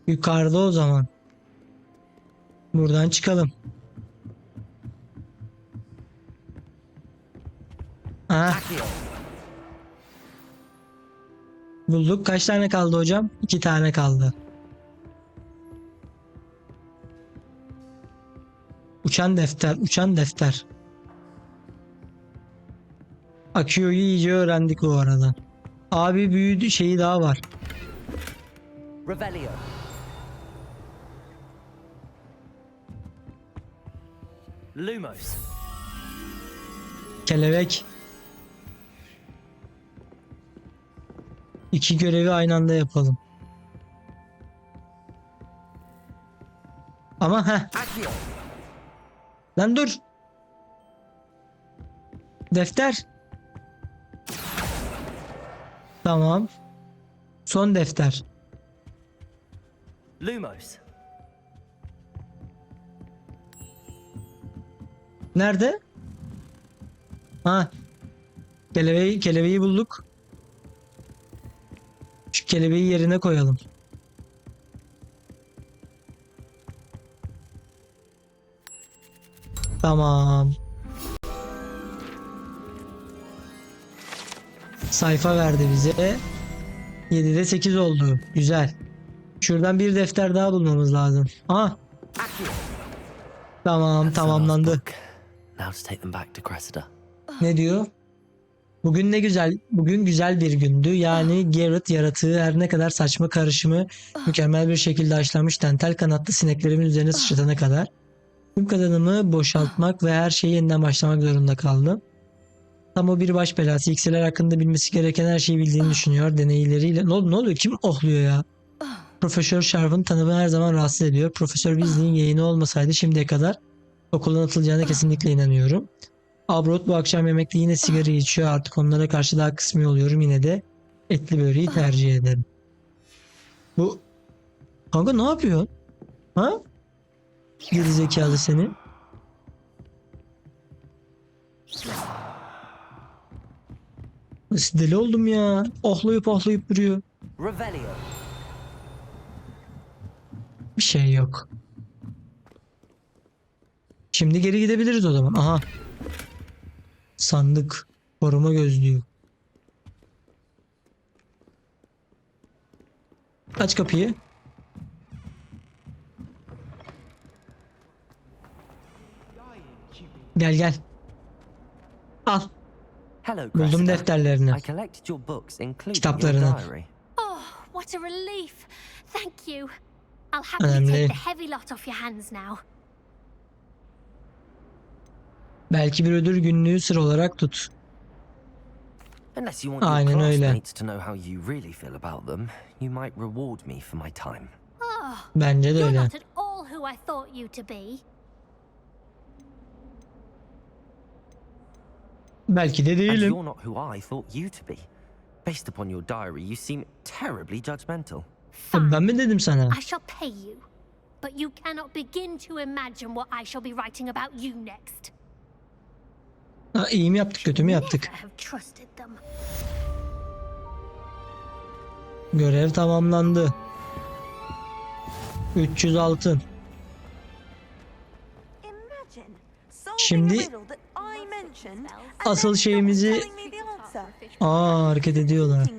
Yukarıda o zaman. Buradan çıkalım. Ah. Bulduk. Kaç tane kaldı hocam? 2 tane kaldı. Uçan defter, uçan defter. Akio'yu iyice öğrendik bu arada. Abi büyüdü şeyi daha var. Revelio. Lumos. Kelebek. 2 görevi aynı anda yapalım. Ama Lan dur. Defter. Tamam. Son defter. Lumos. Nerede? Ha. Kelebeği bulduk. Şu kelebeği yerine koyalım. Tamam. Sayfa verdi bize. 7'de 8 oldu. Güzel. Şuradan bir defter daha bulmamız lazım. Aha. Tamam, tamamlandı. Ne diyor? Bugün ne güzel, bugün güzel bir gündü. Yani Garrett yaratığı her ne kadar saçma karışımı mükemmel bir şekilde haşlanmış tentel kanatlı sineklerimin üzerine sıçratana kadar. Tüm kadanımı boşaltmak ve her şeyi yeniden başlamak zorunda kaldım. Tam o bir baş belası. İksirler hakkında bilmesi gereken her şeyi bildiğini düşünüyor. Deneyleriyle... Ne oluyor? Kim ohluyor ya? Profesör Sharp'ın tanımı her zaman rahatsız ediyor. Profesör Weasley'in yayını olmasaydı şimdiye kadar okuldan atılacağına kesinlikle inanıyorum. Abrot bu akşam yemekte yine sigara içiyor. Artık onlara karşı daha kısmi oluyorum. Yine de etli böreği tercih ederim. Bu... Kanka ne yapıyor? Ha? Geri zekalı seni. Nasıl deli oldum ya. Ohlayıp duruyor. Revelio. Bir şey yok. Şimdi geri gidebiliriz o zaman. Aha. Sandık. Koruma gözlüğü. Aç kapıyı. Gel. Al. Buldum defterlerini. Kitaplarını. Oh, what a relief. Thank you. I'll happily take the heavy lot off your hands now. Belki bir ödül günlüğü sır olarak tut. Aynen öyle. Bence de öyle. Belki de değilim. Ben mi dedim sana? I shall pay you, but you cannot begin to imagine what I shall be writing about you next. Ha, iyi mi yaptık, kötü mü yaptık? Görev tamamlandı. 300 altın. Şimdi asıl şeyimizi hareket ediyorlar.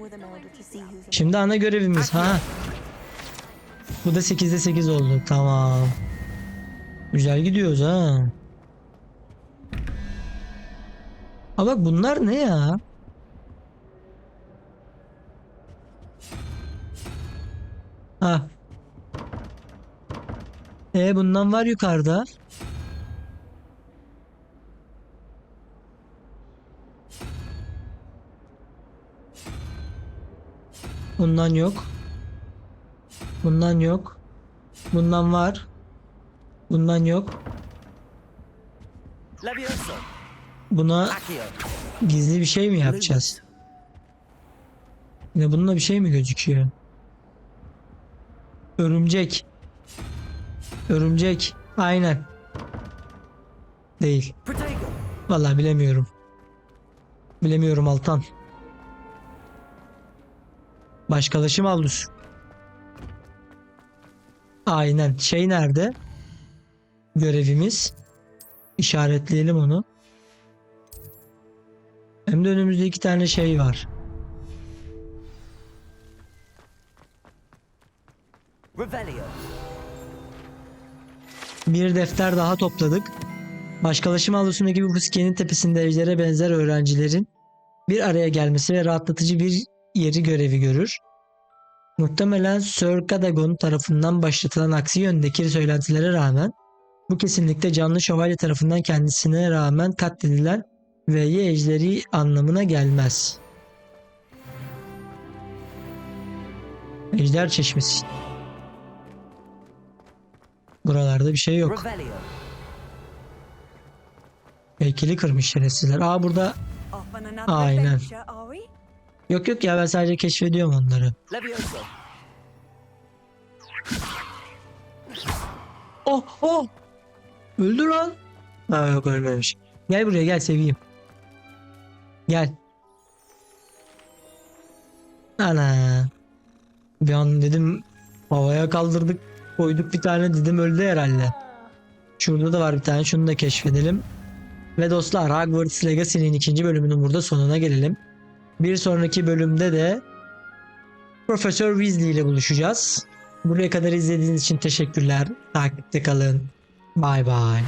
Şimdi ana görevimiz ha. Bu da 8'de 8 oldu. Tamam. Güzel gidiyoruz ha. Aa bak bunlar ne ya? Ha. Bundan var yukarıda. Bundan yok. Bundan yok. Bundan var. Bundan yok. Levioso. Buna Accio. gizli bir şey mi yapacağız? Yine bununla bir şey mi gözüküyor? Örümcek. Örümcek. Aynen. Değil. Protego. Vallahi bilemiyorum. Bilemiyorum Altan. Başkalaşım avlusu. Aynen. Şey nerede? Görevimiz. İşaretleyelim onu. Hem de önümüzde 2 tane şey var. Revelio. Bir defter daha topladık. Başkalaşım avlusundaki bu fıskiyenin tepesinde ejdere benzer öğrencilerin bir araya gelmesi ve rahatlatıcı bir yeri görevi görür. Muhtemelen Sir Cadogan tarafından başlatılan aksi yöndeki söylentilere rağmen bu kesinlikle canlı şövalye tarafından kendisine rağmen katledilen ve ejderi anlamına gelmez. Ejder çeşmesi. Buralarda bir şey yok. Revelio. Heykeli kırmış şerefsizler. Aa burada. Aynen. Yok yok ya, ben sadece keşfediyorum onları. Levioso. Oh oh. Öldü lan. Ha yok, ölmemiş. Gel buraya, gel seveyim. Gel. Ana. Bir an dedim havaya kaldırdık, koyduk bir tane, dedim öldü herhalde. Şurada da var bir tane, şunu da keşfedelim. Ve dostlar, Hogwarts Legacy'nin 2. bölümünün burada sonuna gelelim. Bir sonraki bölümde de Profesör Weasley ile buluşacağız. Buraya kadar izlediğiniz için teşekkürler. Takipte kalın. Bye bye.